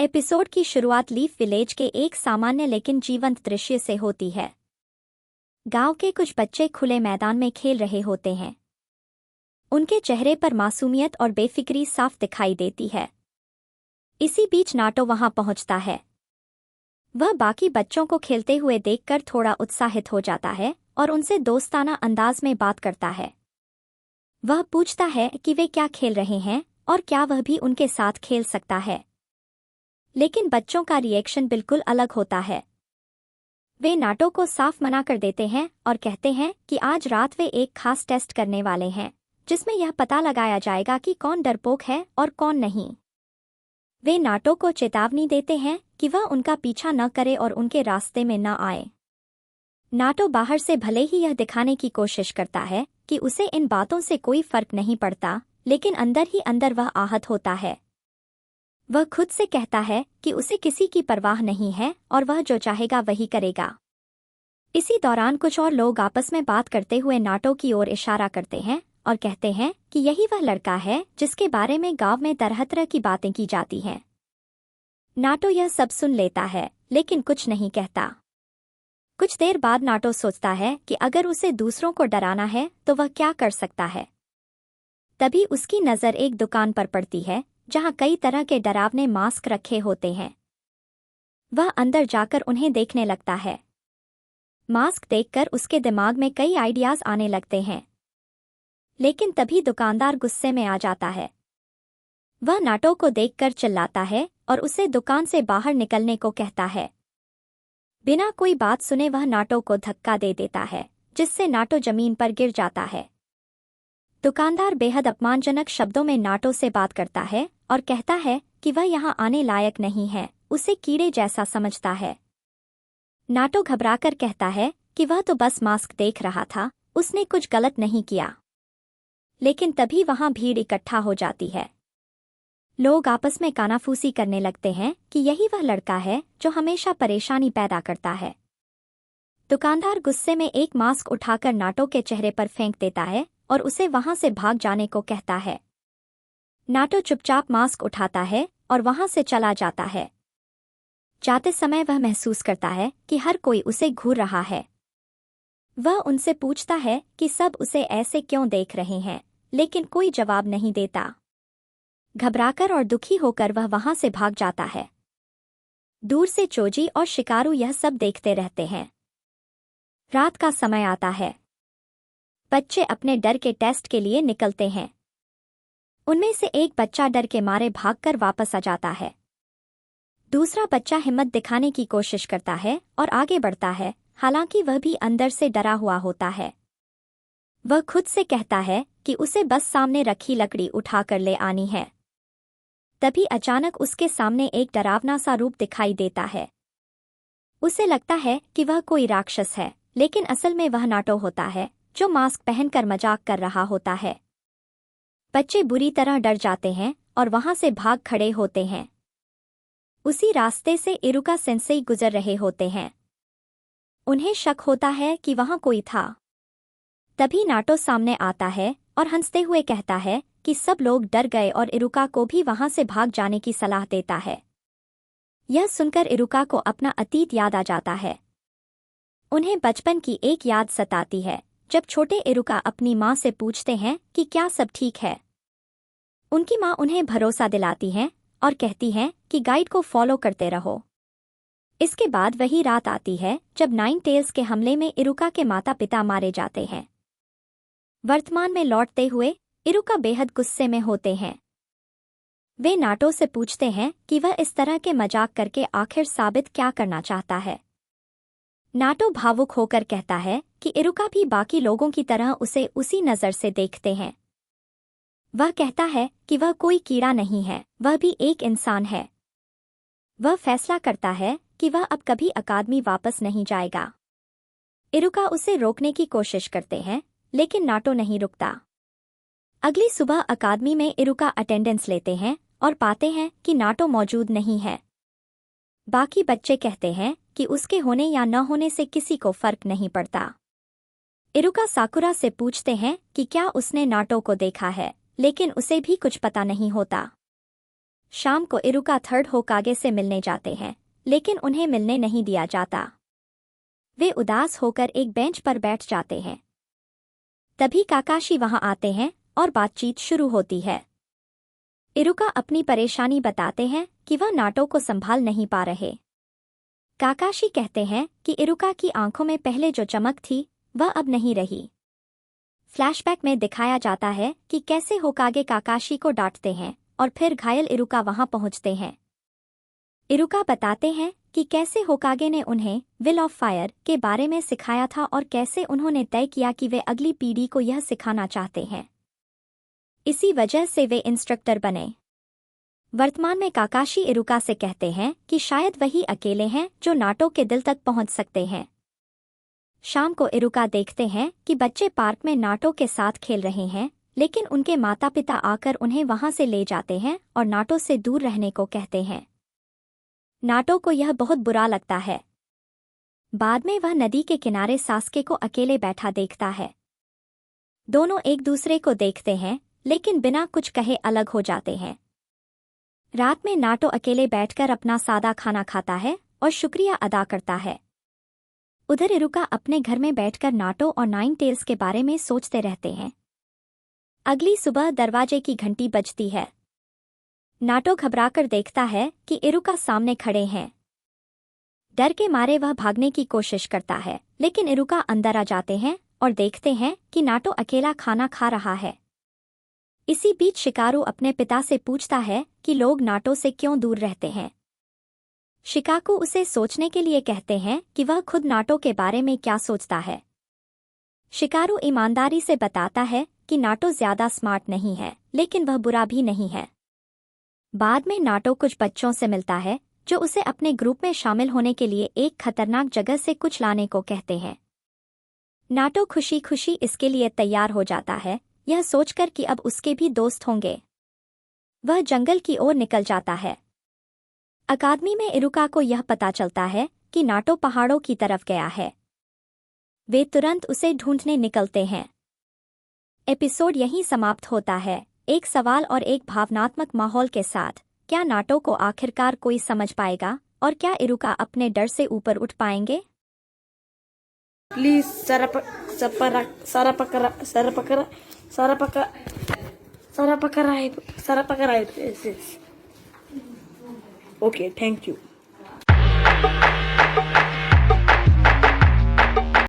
Episode की शुरुआत leaf village के एक सामान्य लेकिन जीवंत दृश्य से होती है। गांव के कुछ बच्चे खुले मैदान में खेल रहे होते हैं। उनके चेहरे पर मासूमियत और बेफिक्री साफ दिखाई देती है। इसी बीच नाटो वहां पहुंचता है। वह बाकी बच्चों को खेलते हुए देखकर थोड़ा उत्साहित हो जाता है और उनसे दोस्ताना अंदाज में बात करता है। वह पूछता है कि वे क्या खेल रहे हैं और क्या वह भी उनके साथ खेल सकता है। लेकिन बच्चों का रिएक्शन बिल्कुल अलग होता है। वे नाटो को साफ मना कर देते हैं और कहते हैं कि आज रात वे एक खास टेस्ट करने वाले हैं, जिसमें यह पता लगाया जाएगा कि कौन डरपोक है और कौन नहीं। वे नाटो को चेतावनी देते हैं कि वह उनका पीछा न करे और उनके रास्ते में न आए। नाटो बाहर से भले ही यह दिखाने की कोशिश करता है कि उसे इन बातों से कोई फर्क नहीं पड़ता, लेकिन अंदर ही अंदर वह आहत होता है। वह खुद से कहता है कि उसे किसी की परवाह नहीं है और वह जो चाहेगा वही करेगा। इसी दौरान कुछ और लोग आपस में बात करते हुए नाटो की ओर इशारा करते हैं और कहते हैं कि यही वह लड़का है जिसके बारे में गांव में तरह तरह की बातें की जाती हैं। नाटो यह सब सुन लेता है लेकिन कुछ नहीं कहता। कुछ देर बाद नाटो सोचता है कि अगर उसे दूसरों को डराना है तो वह क्या कर सकता है। तभी उसकी नज़र एक दुकान पर पड़ती है जहां कई तरह के डरावने मास्क रखे होते हैं। वह अंदर जाकर उन्हें देखने लगता है। मास्क देखकर उसके दिमाग में कई आइडियाज आने लगते हैं। लेकिन तभी दुकानदार गुस्से में आ जाता है। वह नाटो को देखकर चिल्लाता है और उसे दुकान से बाहर निकलने को कहता है। बिना कोई बात सुने वह नाटो को धक्का दे देता है, जिससे नाटो जमीन पर गिर जाता है। दुकानदार बेहद अपमानजनक शब्दों में नाटो से बात करता है और कहता है कि वह यहाँ आने लायक नहीं है, उसे कीड़े जैसा समझता है। नाटो घबराकर कहता है कि वह तो बस मास्क देख रहा था, उसने कुछ गलत नहीं किया। लेकिन तभी वहां भीड़ इकट्ठा हो जाती है। लोग आपस में कानाफूसी करने लगते हैं कि यही वह लड़का है जो हमेशा परेशानी पैदा करता है। दुकानदार गुस्से में एक मास्क उठाकर नाटो के चेहरे पर फेंक देता है और उसे वहां से भाग जाने को कहता है। नाटो चुपचाप मास्क उठाता है और वहां से चला जाता है। जाते समय वह महसूस करता है कि हर कोई उसे घूर रहा है। वह उनसे पूछता है कि सब उसे ऐसे क्यों देख रहे हैं, लेकिन कोई जवाब नहीं देता। घबराकर और दुखी होकर वह वहां से भाग जाता है। दूर से चोजी और शिकारु यह सब देखते रहते हैं। रात का समय आता है। बच्चे अपने डर के टेस्ट के लिए निकलते हैं। उनमें से एक बच्चा डर के मारे भागकर वापस आ जाता है। दूसरा बच्चा हिम्मत दिखाने की कोशिश करता है और आगे बढ़ता है, हालांकि वह भी अंदर से डरा हुआ होता है। वह खुद से कहता है कि उसे बस सामने रखी लकड़ी उठाकर ले आनी है। तभी अचानक उसके सामने एक डरावना सा रूप दिखाई देता है। उसे लगता है कि वह कोई राक्षस है, लेकिन असल में वह नाटो होता है जो मास्क पहनकर मजाक कर रहा होता है। बच्चे बुरी तरह डर जाते हैं और वहां से भाग खड़े होते हैं। उसी रास्ते से इरुका सेंसेई गुजर रहे होते हैं। उन्हें शक होता है कि वहां कोई था। तभी नाटो सामने आता है और हंसते हुए कहता है कि सब लोग डर गए और इरुका को भी वहां से भाग जाने की सलाह देता है। यह सुनकर इरुका को अपना अतीत याद आ जाता है। उन्हें बचपन की एक याद सताती है, जब छोटे इरुका अपनी माँ से पूछते हैं कि क्या सब ठीक है। उनकी माँ उन्हें भरोसा दिलाती हैं और कहती हैं कि गाइड को फॉलो करते रहो। इसके बाद वही रात आती है जब नाइन टेल्स के हमले में इरुका के माता पिता मारे जाते हैं। वर्तमान में लौटते हुए इरुका बेहद गुस्से में होते हैं। वे नाटो से पूछते हैं कि वह इस तरह के मजाक करके आखिर साबित क्या करना चाहता है। नाटो भावुक होकर कहता है कि इरुका भी बाकी लोगों की तरह उसे उसी नज़र से देखते हैं। वह कहता है कि वह कोई कीड़ा नहीं है, वह भी एक इंसान है। वह फैसला करता है कि वह अब कभी अकादमी वापस नहीं जाएगा। इरुका उसे रोकने की कोशिश करते हैं, लेकिन नाटो नहीं रुकता। अगली सुबह अकादमी में इरुका अटेंडेंस लेते हैं और पाते हैं कि नाटो मौजूद नहीं है। बाकी बच्चे कहते हैं कि उसके होने या न होने से किसी को फर्क नहीं पड़ता। इरुका साकुरा से पूछते हैं कि क्या उसने नाटो को देखा है, लेकिन उसे भी कुछ पता नहीं होता। शाम को इरुका थर्ड होकागे से मिलने जाते हैं, लेकिन उन्हें मिलने नहीं दिया जाता। वे उदास होकर एक बेंच पर बैठ जाते हैं। तभी काकाशी वहां आते हैं और बातचीत शुरू होती है। इरुका अपनी परेशानी बताते हैं कि वह नाटो को संभाल नहीं पा रहे। काकाशी कहते हैं कि इरुका की आंखों में पहले जो चमक थी वह अब नहीं रही। फ्लैशबैक में दिखाया जाता है कि कैसे होकागे काकाशी को डांटते हैं और फिर घायल इरुका वहां पहुंचते हैं। इरुका बताते हैं कि कैसे होकागे ने उन्हें विल ऑफ फायर के बारे में सिखाया था और कैसे उन्होंने तय किया कि वे अगली पीढ़ी को यह सिखाना चाहते हैं। इसी वजह से वे इंस्ट्रक्टर बने। वर्तमान में काकाशी इरुका से कहते हैं कि शायद वही अकेले हैं जो नाटो के दिल तक पहुंच सकते हैं। शाम को इरुका देखते हैं कि बच्चे पार्क में नाटो के साथ खेल रहे हैं, लेकिन उनके माता पिता आकर उन्हें वहां से ले जाते हैं और नाटो से दूर रहने को कहते हैं। नाटो को यह बहुत बुरा लगता है। बाद में वह नदी के किनारे सास्के को अकेले बैठा देखता है। दोनों एक दूसरे को देखते हैं, लेकिन बिना कुछ कहे अलग हो जाते हैं। रात में नाटो अकेले बैठकर अपना सादा खाना खाता है और शुक्रिया अदा करता है। उधर इरुका अपने घर में बैठकर नाटो और नाइन टेल्स के बारे में सोचते रहते हैं। अगली सुबह दरवाजे की घंटी बजती है। नाटो घबराकर देखता है कि इरुका सामने खड़े हैं। डर के मारे वह भागने की कोशिश करता है, लेकिन इरुका अंदर आ जाते हैं और देखते हैं कि नाटो अकेला खाना खा रहा है। इसी बीच शिकारु अपने पिता से पूछता है कि लोग नाटो से क्यों दूर रहते हैं। शिकाकू उसे सोचने के लिए कहते हैं कि वह खुद नाटो के बारे में क्या सोचता है। शिकारु ईमानदारी से बताता है कि नाटो ज्यादा स्मार्ट नहीं है, लेकिन वह बुरा भी नहीं है। बाद में नाटो कुछ बच्चों से मिलता है जो उसे अपने ग्रुप में शामिल होने के लिए एक खतरनाक जगह से कुछ लाने को कहते हैं। नाटो खुशी खुशी इसके लिए तैयार हो जाता है, यह सोचकर कि अब उसके भी दोस्त होंगे। वह जंगल की ओर निकल जाता है। अकादमी में इरुका को यह पता चलता है कि नाटो पहाड़ों की तरफ गया है। वे तुरंत उसे ढूंढने निकलते हैं। एपिसोड यहीं समाप्त होता है, एक सवाल और एक भावनात्मक माहौल के साथ। क्या नाटो को आखिरकार कोई समझ पाएगा और क्या इरुका अपने डर से ऊपर उठ पाएंगे? Please okay, thank you.